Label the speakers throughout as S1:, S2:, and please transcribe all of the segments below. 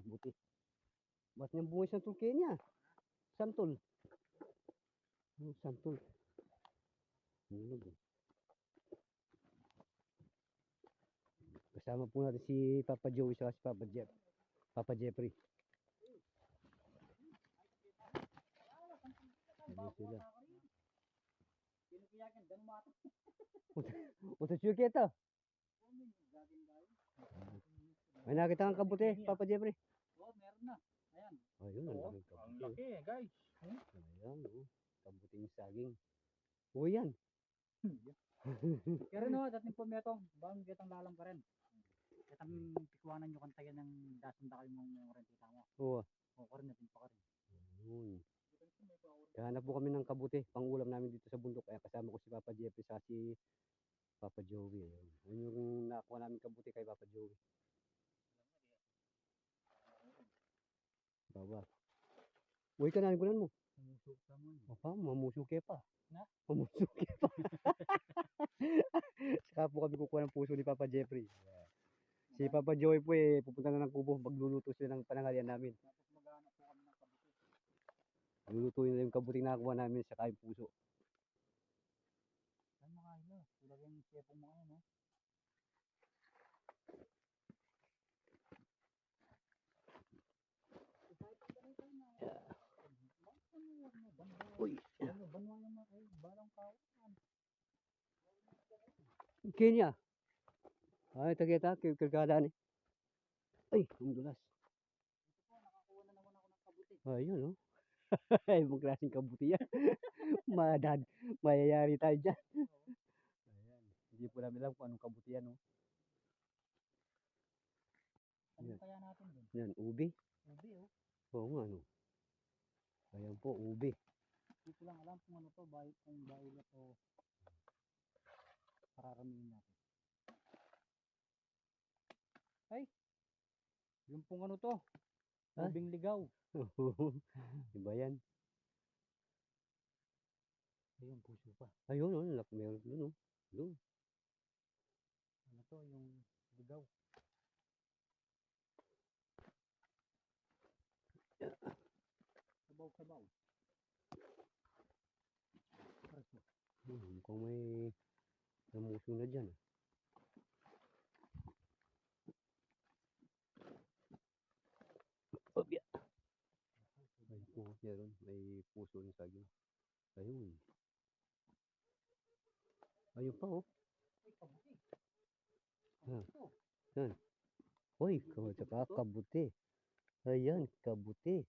S1: buti. Ba't niyang bunga siyang tulkaya niya? Santol. Santol. Hulog eh. Kasama po natin si Papa Joey sa si Papa Jeffrey. Ano sila? Utos yung kita. May nakita kang kabuti, Papa Jeffrey.
S2: Oo, meron na. Ayan.
S1: Ayun, ang
S2: Oo,
S1: daming kabuti.
S2: ang laki guys.
S1: Ayan, kabuting saging. O yan.
S2: Pero no, dating po metong, bang getang lalang pa rin. Getang pikuanan nyo kantayan ng dasanda kayo mong rentita mo.
S1: Oo.
S2: O, rin natin pa rin.
S1: Ayun. Hanap po kami ng kabuti, pang-ulam namin dito sa bundok. Kaya kasama ko si Papa Jeffrey sa si Papa Joey. Ayun. Yun yung nakuha namin kabuti kay Papa Joey. Baba. Uy, kananin ko mo.
S2: Mamusok ka mo.
S1: Opa, mamusuke pa.
S2: Na?
S1: Mamusuke pa. Saka po kami kukuha ng puso ni Papa Jeffrey. Si Papa Joey po pupunta na ng kubo. Magluluto sila ng panangalian namin.
S2: Tapos maghanap po kami ng kabuti.
S1: Lulutuin nila yung kabuting nakakuha namin sa yung puso.
S2: Ay mga ilo, tulad yung siyepong mga yan, no?
S1: Uy!
S2: Banwa yung mga balang kawan.
S1: Kenya! Ay, tagita, kirkada ni. Ay, ang dulas.
S2: Ito po, nakakuha na naman ako ng kabuti.
S1: Ayun, no? Ay, ibang klaseng kabuti yan. Mayayari tayo dyan. Ayan. Hindi po namin alam kung anong kabuti yan, no?
S2: Ano kaya natin dun?
S1: Yan, ubi.
S2: Ubi, oh.
S1: Oo nga, no? Ayan po, ubi.
S2: Hindi ko lang alam kung ano to, kung baila to. Pararamihin natin. Ay! Yung pong ano to, ubing ligaw.
S1: Iba yan.
S2: Ayun, puso pa.
S1: Ayun, no? Meron doon, no? Doon.
S2: Ano to, yung ligaw. Sabaw.
S1: Mukhang may namuso na dyan. Obya. May puso ron. May puso ng saging. Ayun. Ayun pa, oh.
S2: Ay, kabuti.
S1: Yan. Uy, kabuti. Ayan, kabuti.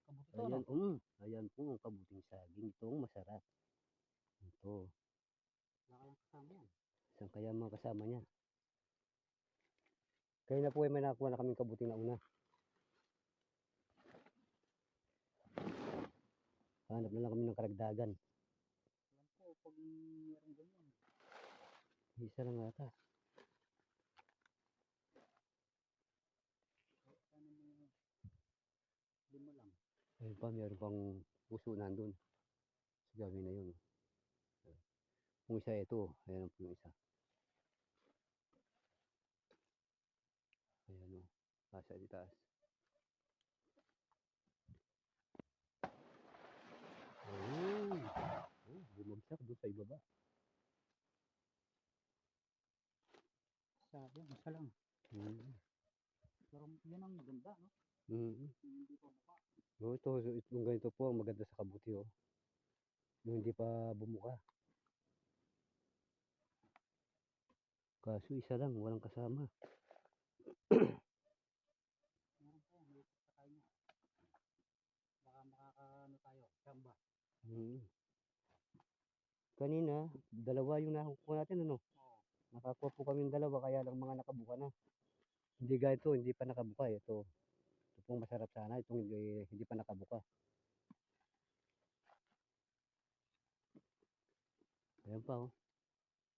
S2: Kabuti to,
S1: Ayan,
S2: no?
S1: ayan po ang kabuting saging. Itong masarap. Ito.
S2: Wala kayang kasama yan.
S1: Saan kaya mga kasama niya? Kaya na po may nakuha na kaming kabuting na una. Hanap na lang kami ng karagdagan.
S2: Alam ko, pag meron ganyan.
S1: Isa lang ata.
S2: Sana mo, lima lang.
S1: Ayun pa, meron pang puso nandun. Sa gawin na yun. Kung isa ito, ayan po yung isa. Ayan o, nasa di taas. Ayun. Bumagsak doon sa ibaba.
S2: Sabi, isa lang. Pero yan ang ganda, no? Hindi pa buka.
S1: Itong ganito po ang maganda sa kabuti, oh. Yung hindi pa bumuka. Kaso isa lang, walang kasama.
S2: Meron pa yan, may sa tayo niya. Baka makakaano tayo, samba.
S1: Kanina, dalawa yung nakukuha natin, ano?
S2: Oo.
S1: Nakakuha po kami ng dalawa, kaya lang mga nakabuka na. Hindi ganito, hindi pa nakabuka. Ito pong masarap sana, itong hindi pa nakabuka. Ayan pa, oh.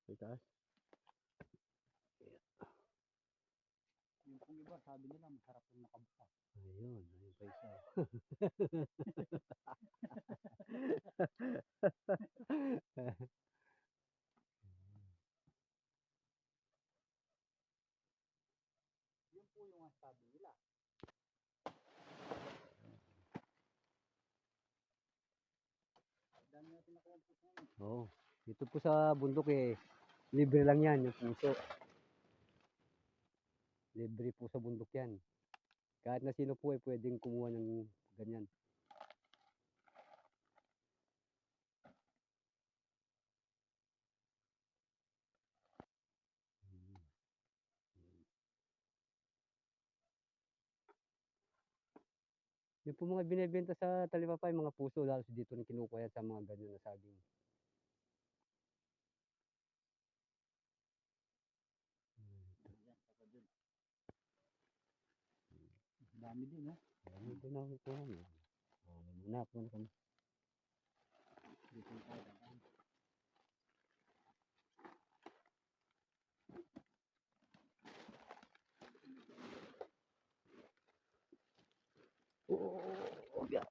S1: Sa taas.
S2: Yung kung iba, sabi nila, masarap yung nakabuka.
S1: Ayun pa isa.
S2: Yun po yung sabi nila.
S1: Oo. Dito po sa bundok libre lang yan yung puso. Libre po sa bundok yan. Kahit na sino po pwedeng kumuha ng ganyan. Yung po mga binebenta sa talipapa, yung mga puso, lalo dito rin kinukuha yan sa mga ganyan na saging.
S2: Dami din, no?
S1: Dami din ako ito. Muna po na kami.
S2: Dito tayo dadaan.
S1: Oo, yeah.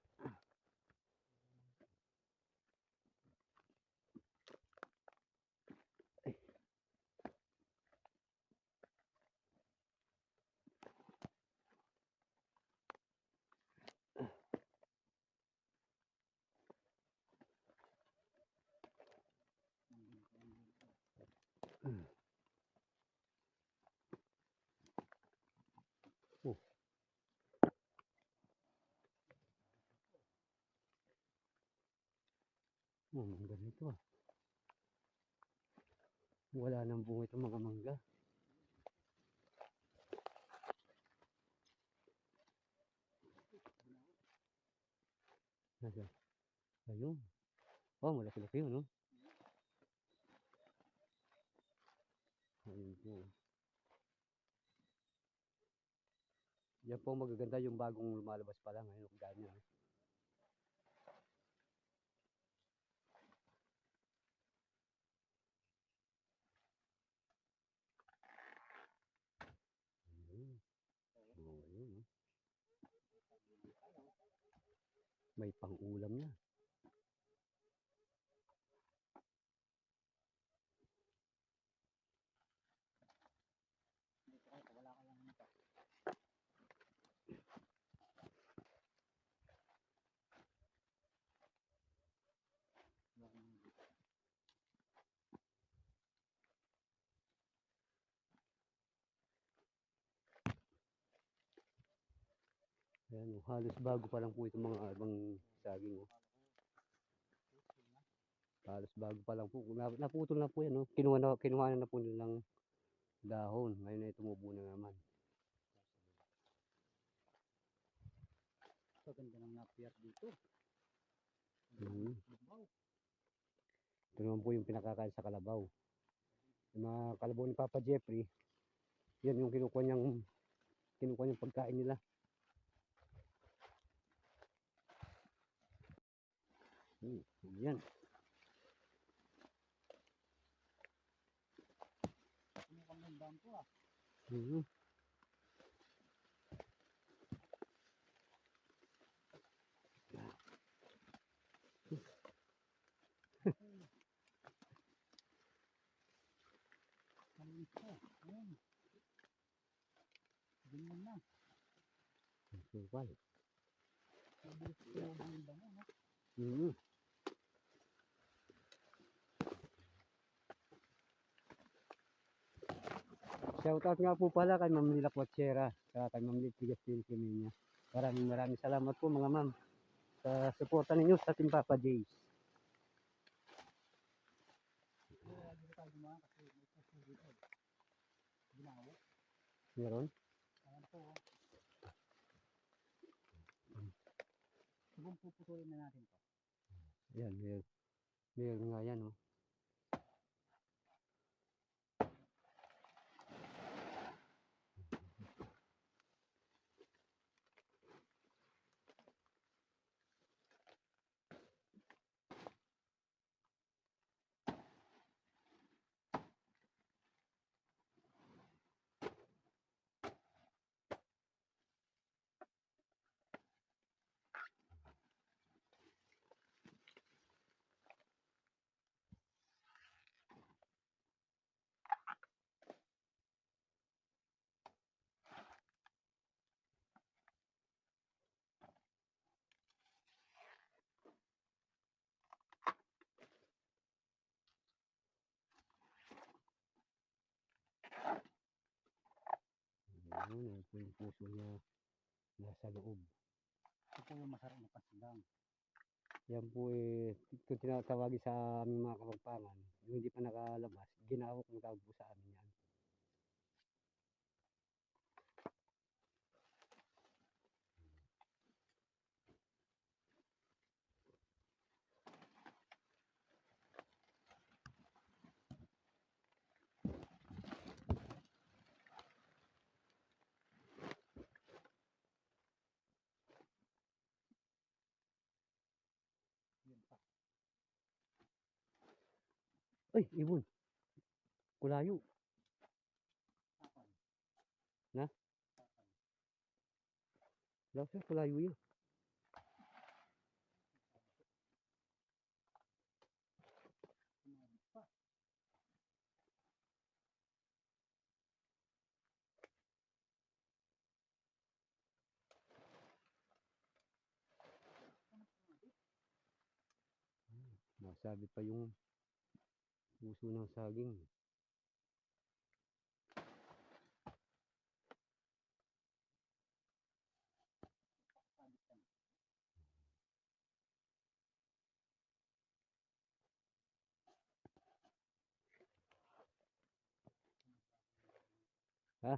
S1: Oh. Oh, mangga nito ah. Wala nang bunga itong mga mangga. Nasa? Ayun. Oh, malaki-laki yun, no? Ayun po. Yan po magaganda yung bagong lumalabas pa lang. Ayun, ganyan. Ayun. Oh, ayun, no? May pang-ulam na.
S2: Wala ka lang nito.
S1: Ayan, oh, halos bago pa lang po itong mga ibang saging. Oh. Halos bago pa lang po. Naputol na po yan. Oh. Kinuha na po nilang dahon. Ngayon ay tumubo na naman.
S2: So, ganda ng napiyat dito.
S1: Ito naman po yung pinakakain sa kalabaw. Yung mga kalabaw ni Papa Jeffrey, yan yung kinukuha niyang pagkain nila. Yan.
S2: Ano kang nandang ko ah? Malinis ko. Ayan. Ganyan na.
S1: Sukal.
S2: Mabilis ko yung bango, no?
S1: Shoutout nga po pala kay Ma'am Lila Pochera at kay Ma'am Litigas Pinsimenya. Maraming salamat po mga ma'am sa suporta ninyo sa Team Papa Jays.
S2: Hindi tayo gumawa kasi may puso dito. Ginawa.
S1: Meron?
S2: Ayan po. Siguro puputuloy na natin to.
S1: Yan, meron nga yan. Oh. Ayun, po yung puso niya nasa loob.
S2: Ito po yung masarap na pasigang.
S1: Yan po kung tinatawagin sa aming mga kapagpangan, yung hindi pa nakalabas, ginawok ang tawag po sa amin yan.
S2: Yun pa.
S1: Ay, ibon! Kulayo!
S2: Tapon.
S1: Na?
S2: Tapon.
S1: Wala sir, kulayo yun.
S2: Sumabit pa.
S1: Masabi pa yung puso ng saging.
S2: Sabit ka na.
S1: Ha?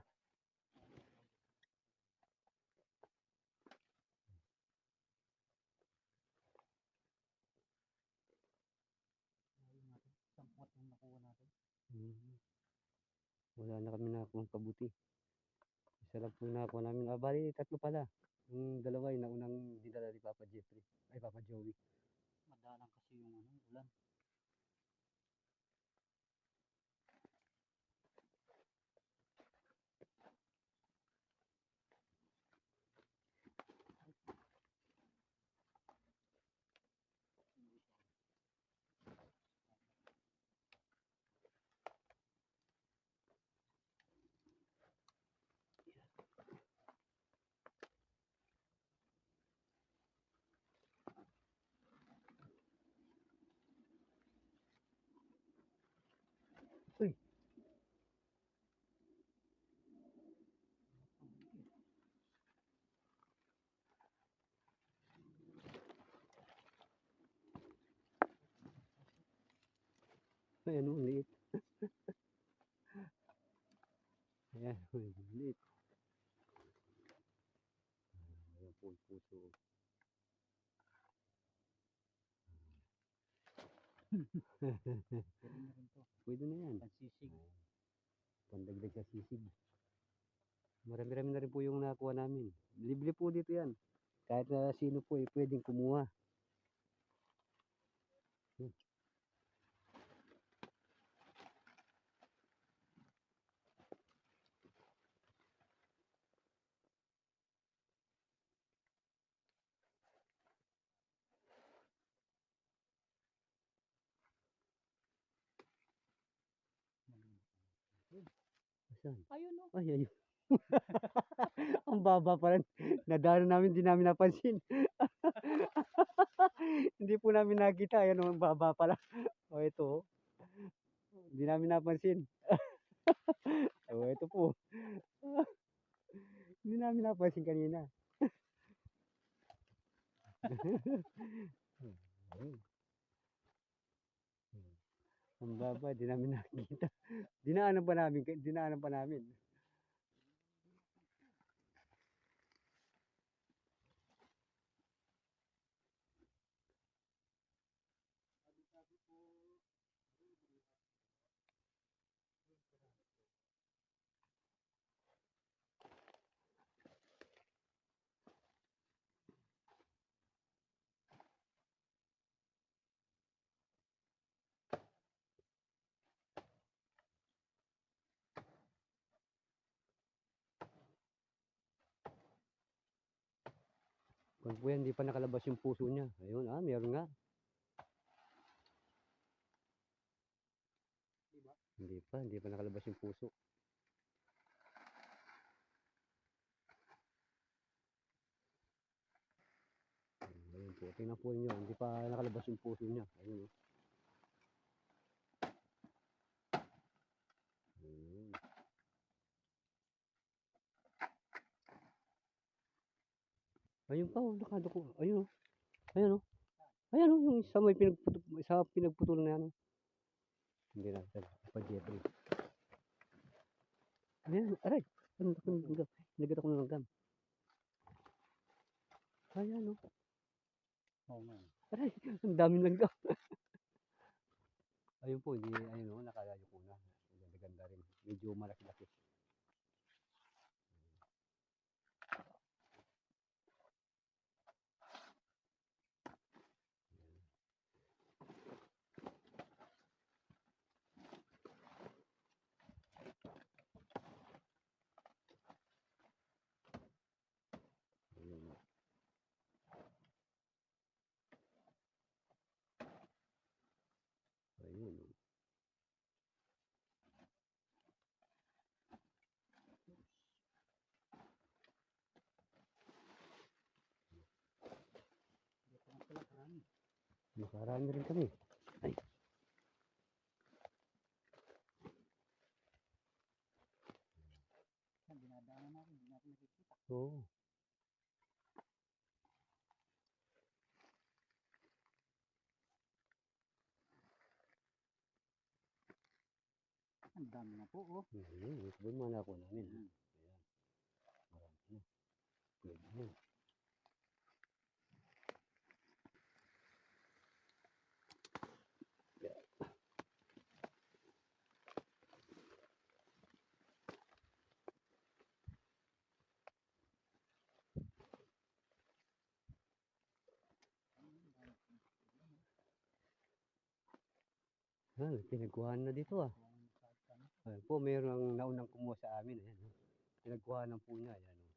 S2: Ayun natin. Sampot yung nakuha natin.
S1: Wala na kami nakakuha ng kabuti. Isa lang po yung nakakuha namin. Bali, tatlo pala. Yung dalawa yung naunang dinala ni Papa Jeffrey. Ay, Papa Joey.
S2: Madalang kasi yung ulan.
S1: Uy! Ay, ano, liit. Ayan, liit. Ayan po yung puso.
S2: Pwede na rin to.
S1: Pwede na yan.
S2: Pansisig.
S1: Pandagdag sa sisig. Marami-rami na rin po yung nakuha namin. Libre po dito yan. Kahit na sino po pwedeng kumuha. Asan?
S2: Ayun o.
S1: Ay, ayun. Ang baba pa rin. Nadaanan namin, hindi namin napansin. Hindi po namin nakita. Ayan, ang baba pala. O, ito. Hindi namin napansin. O, ito po. Hindi namin napansin kanina. Ang baba, hindi namin nakita. Dinaanan pa namin. Dinaanan pa namin. Kung po yan, hindi pa nakalabas yung puso niya. Ayun, meron nga.
S2: Diba?
S1: Hindi pa nakalabas yung puso. Ayun po, tingnan po niyo, hindi pa nakalabas yung puso niya. Ayun. Ayun. Ayun pa, oh, nakaduko. Ayun, oh. Ayun, oh. Ayan, oh, yung sa may sa pinagputulan na yan, oh. Hindi na, pa Jeffrey. Ayan, aray. Ano, nagat ako ng langgam. Ayan, oh.
S2: Oo nga.
S1: Aray, ang daming langgam. Ayun po, hindi, ayun, oh, nakalayo ko na. Ganda rin. Medyo malaki-laki. Ayun, oh. Ayun, oh.
S2: Dito na sila karami.
S1: Nakarami rin kami. Ay,
S2: Yan, dinadaanan natin, hindi natin nakikita.
S1: oo.
S2: Ang dami na po, oh.
S1: Ayun, ito ba yung mga nakuha namin?
S2: Hmm.
S1: Ayan, marami na. Pwede na. Ah, pinagkuhaan na dito, ah. Ayan po, mayroong naunang kumuha sa amin. Ayan, oh. Pinagkuhanan po niya. Ayan, oh.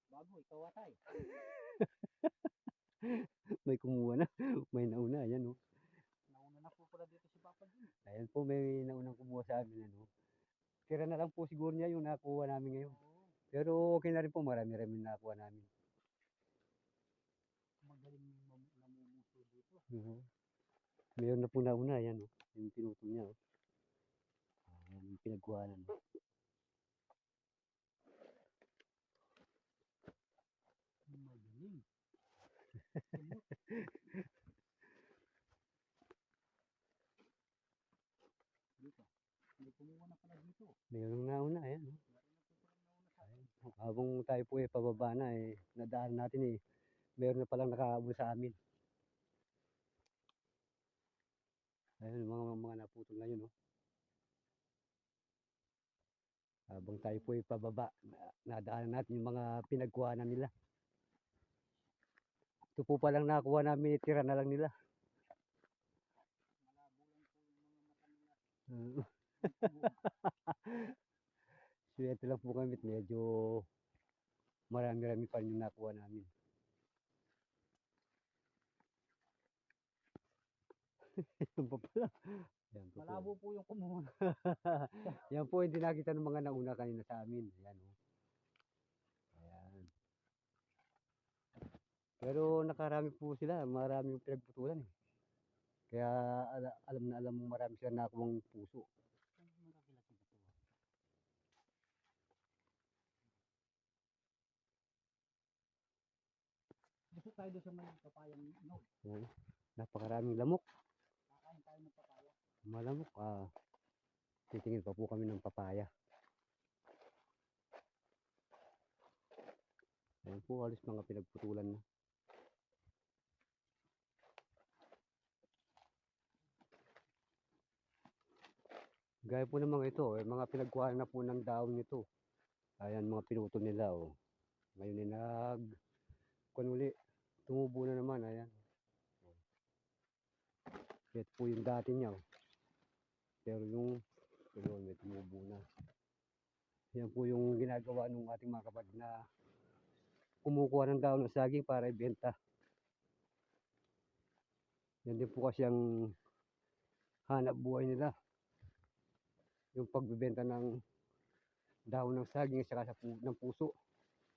S2: Bago, ikaw atay.
S1: May kumuha na. May nauna. Ayan, oh.
S2: Nauna na po pala dito si Papa Jun.
S1: Ayan po, may naunang kumuha sa amin. Ano. Tira na lang po siguro niya yung nakuha namin ngayon.
S2: Oo,
S1: Pero okay na rin po, marami-rami nakuha namin.
S2: magaling namumuso dito.
S1: Mayroon na po nauna. Ayan, oh. Yung pinutol niya. Oh. Yung pinagkuhanan.
S2: Magaling. Dito. May kumuha na pala dito.
S1: Mayroong nauna. Ayan, oh.
S2: Meron na po palang nauna sa atin.
S1: Habang tayo po pababa na, nadaan natin meron na palang nakahabol sa amin. Ayun, mga naputol na yun, oh. Habang tayo po pababa, nadaan natin yung mga pinagkuhanan nila. Ito po palang nakuha namin, tira na lang nila.
S2: Malabo lang po yung mga mata nila.
S1: Swerte lang po kami, medyo marami-rami pa rin yung nakuha namin. Yan pa pala. Yan po.
S2: Malabo po yung kumuha.
S1: Yan po, hindi nakita ng mga nauna kanina sa amin. Ayan, oh. Ayan. Pero nakarami po sila, marami yung pinagputulan, eh. Kaya alam na alam mo marami sila nakuwang puso.
S2: Malaki-laki na to. Gusto tayo doon sa may papayang inog.
S1: Oo. Napakaraming lamok.
S2: Kakain tayo ng papaya.
S1: Malamok. Titingin pa po kami ng papaya. Ayan po, halos mga pinagputulan na. Gaya po ng mga ito, mga pinagkuhaan na po ng daon nito. Ayan, mga pinutol nila, oh. Ngayon kunuli, tumubo na naman, ayan. Ito po yung dati niya, oh. Pero may tumubo na. Yan po yung ginagawa ng ating mga kapatid na kumukuha ng daon ng saging para ibenta. Yan din po kasi ang hanap buhay nila. Yung pagbebenta ng dahon ng saging at saka ng puso.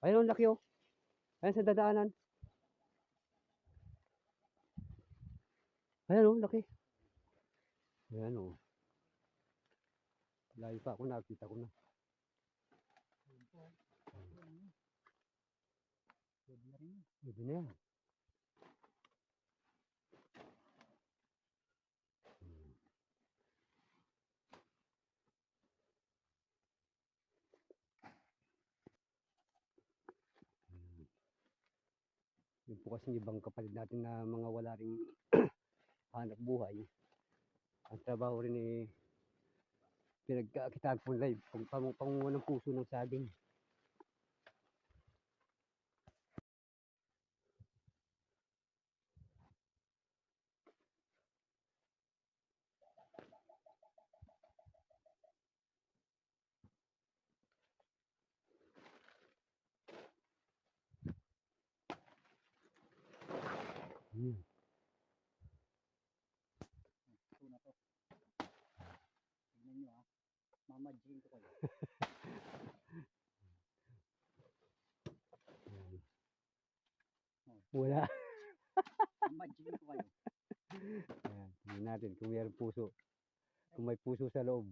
S1: Ayun, ang laki, oh. Ayan sa dadaanan. Ayan, oh, laki. Ayan, oh. Layo pa ako, nakita ko na.
S2: Ayun po. Ayun. Pwede na rin yun.
S1: Pwede na yan. Yung po kasi ibang kapatid natin na mga wala ring hanap buhay. Ang trabaho rin eh, pinagkakitaan po live, pangunguha ng puso ng saging. Hmm.
S2: Ito na to. Tignan nyo ha. Mamadjing ko kayo.
S1: Wala.
S2: Mamadjing ko kayo.
S1: Ayan, tingnan natin kung mayroong puso. Kung may puso sa loob.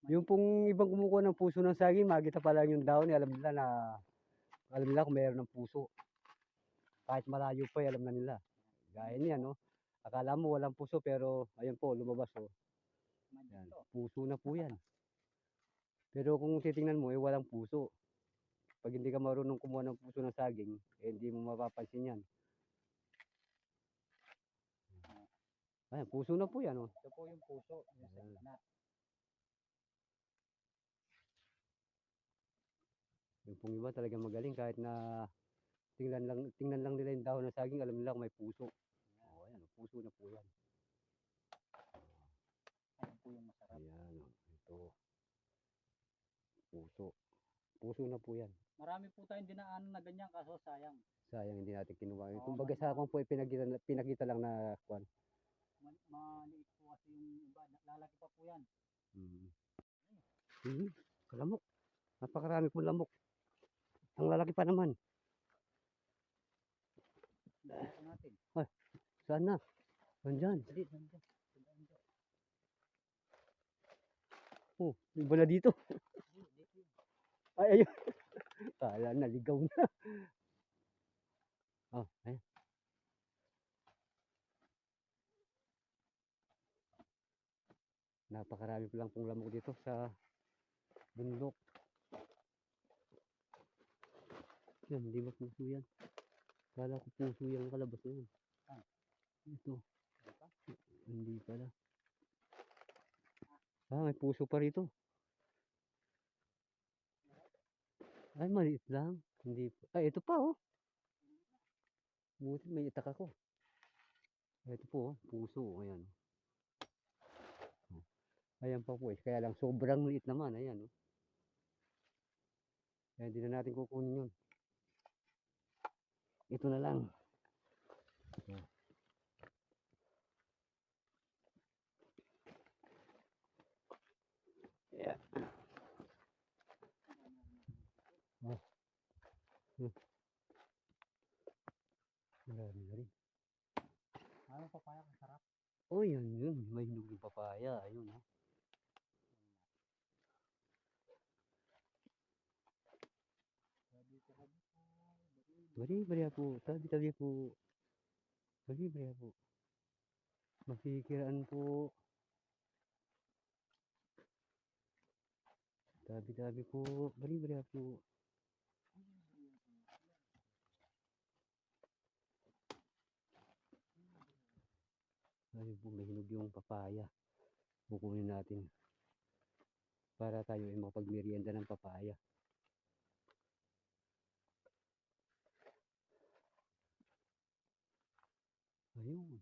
S1: Yung pong ibang kumukuha ng puso ng saging, makita pa lang yung daon, alam nila kung mayroon ng puso. Kahit malayo pa, alam na nila. Gaya niya, no? Akala mo walang puso, pero ayun po, lumabas, oh.
S2: Mamadjing
S1: Yan,
S2: to.
S1: puso na po yan. Pero kung titingnan mo, walang puso. Pag hindi ka marunong kumuha ng puso ng saging, hindi mo mapapansin yan. Ayan, puso na po yan, oh.
S2: Ito po yung puso. Yung sa gitna.
S1: Yung pong iba talagang magaling kahit na tingnan lang nila yung dahon ng saging, alam nila kung may puso. Oh, ayan, puso na po yan.
S2: Ayun po yung masarap.
S1: Ayan, oh, ito. Puso. Puso na po yan.
S2: Marami po tayong dinaanan na ganyan kaso sayang.
S1: Sayang hindi natin kinuha.
S2: Oo,
S1: Kumbaga sa akin po, pinakita lang na kwan.
S2: Maliit po kasi yung iba. Lalaki pa po yan.
S1: Kalamok. Napakarami po lamok. Ang lalaki pa naman.
S2: Dahil po natin.
S1: Saan na? Nandyan.
S2: Hindi, nandiyan. Nandiyan.
S1: Oh, iba na dito.
S2: Hindi, dito yun.
S1: Ay, ayun. Kala naligaw na. Oh, ayan. Napakarami po lang pong lamok dito sa bundok. Yan, hindi ba puso yan? Kala ko puso yung kalabas na yun.
S2: Ah.
S1: Ito.
S2: Di ba?
S1: Hindi pala. Ah, may puso pa rito. Ay, maliit lang. Hindi pa. Ay, ito pa, oh. Buti may itak ako. Ito po, oh. Puso. Ayan. Oh. Ayan pa po, eh. Kaya lang, sobrang liit naman. Ayan, oh. Kaya hindi na natin kukunin yun. Ito na lang. Oh. Yeah. Oh. Marami na rin.
S2: Ano papaya ang sarap.
S1: Oh, yun. May hinog yung papaya. Ayun, oh. Bari po. Tabi po. Bari po. Mafikiraan po. Tabi po. Bari po. Ayun po, may hinog yung papaya. Kukunin natin. Para tayo ay makapagmerienda ng papaya. Ayun.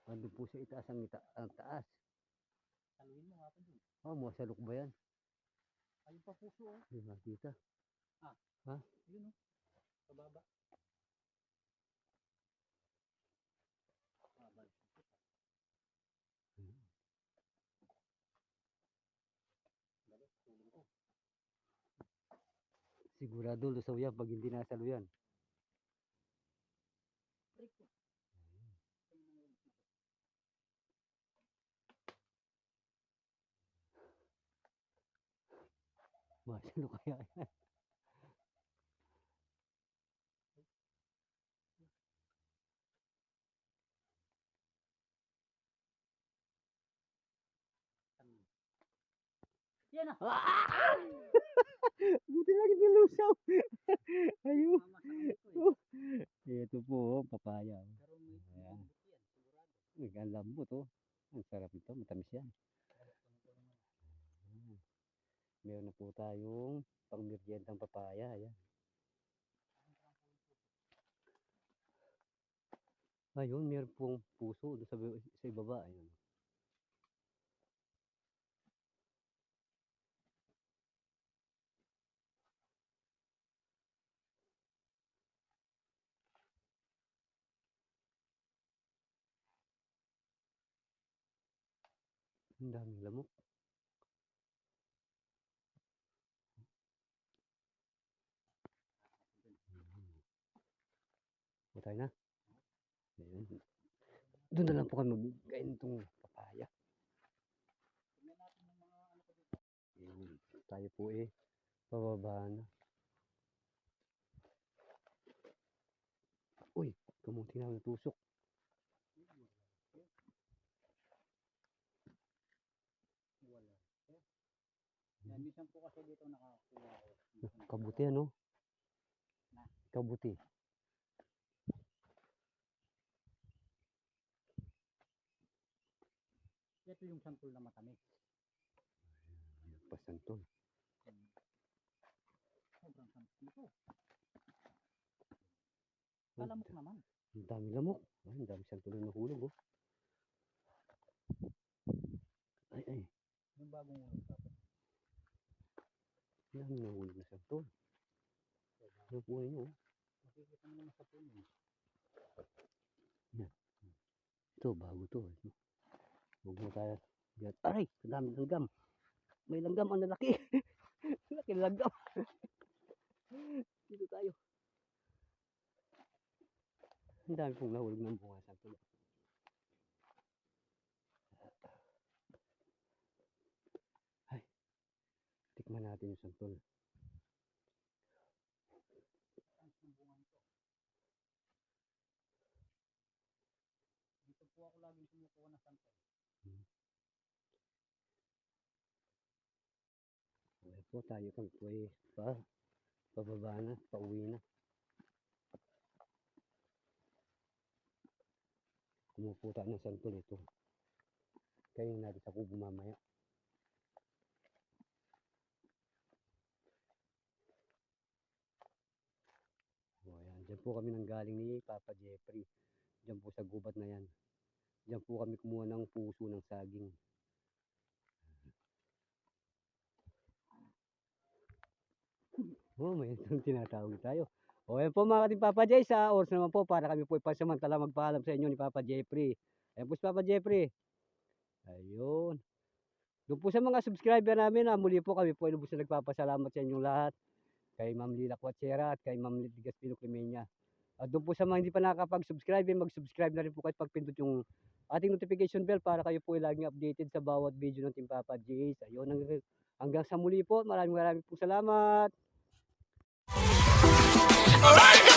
S1: Ando po sa itaas ang taas.
S2: Saluhin mo nga pa dun.
S1: Oh, masalok ba yan?
S2: Ayun pa puso oh.
S1: Hindi makita.
S2: Yun oh. Sa baba. Dali, tulong ko.
S1: Sigurado lusaw yan pag hindi nasalo yan.
S2: Break ko.
S1: Masano kaya yan?
S2: Yan na.
S1: Ah! Buti lang nilusaw. Ayun.
S2: Mamasakan ito eh.
S1: Ito po, oh, papaya. Oh.
S2: Pero may
S1: Ayan.
S2: lambot yan, sigurado.
S1: Ang lambot, oh. Ang sarap ito, matamis yan. Meron na po tayong pang-meriendang papaya. Ayan. Ayun, meron pong puso doon sa ibaba. Ayun. Ang daming lamok. Patay na. Ayun. Doon na lang po kami mag-gain itong papaya.
S2: Tingnan natin yung mga ano ko dito.
S1: Ayun. Tayo po eh, pababa na. Uy, kamuti na tusok.
S2: Wala. Yan, minsan po kasi dito nakakuha ko.
S1: Kabuti ano?
S2: Na?
S1: Kabuti.
S2: Ito yung santol na matamis.
S1: Pasantol.
S2: Sobrang santol ito. Kalamok naman.
S1: Ang dami lamok. Ay, ang dami santol na nahulog, oh. Ay.
S2: Yung bagong ulog dapat.
S1: Ang dami nahulog na santol. Ano po yun, oh.
S2: Makikita mo naman sa puno.
S1: Yan. Ito, bago to. Huwag mo tayo. Yan. Aray, ang dami langgam. May langgam, ang lalaki. Laki langgam. Dito tayo. Ang dami pong nahulog ng bunga santol. Ay, tikman natin yung santol.
S2: Dito po ako laging sumukuha ng santol.
S1: Okay po, tayo kami po eh, pababa na, pauwi na. Kumuputa ng santol ito. Kainin natin sa kubo mamaya. O ayan, dyan po kami nanggaling ni Papa Jeffrey. Dyan po sa gubat na yan. Dyan po kami kumuha ng puso ng saging. Oh, may itong tinatawag tayo. O ayan po mga kating Papa Jay, sa oras naman po para kami po ipasamantala magpaalam sa inyo ni Papa Jeffrey. Ayan po si Papa Jeffrey. Ayun. Doon po sa mga subscriber namin, muli po kami po ay lubos na nagpapasalamat sa inyong lahat. Kay Ma'am Lila Quatsera at kay Ma'am Lidigas Pino Clemenia. At doon po sa mga hindi pa nakakapag-subscribe, mag-subscribe na rin po kahit pagpindot yung ating notification bell para kayo po ay laging updated sa bawat video ng Team Papa Jays. Ayun, hanggang sa muli po. Maraming po salamat.
S3: Alright.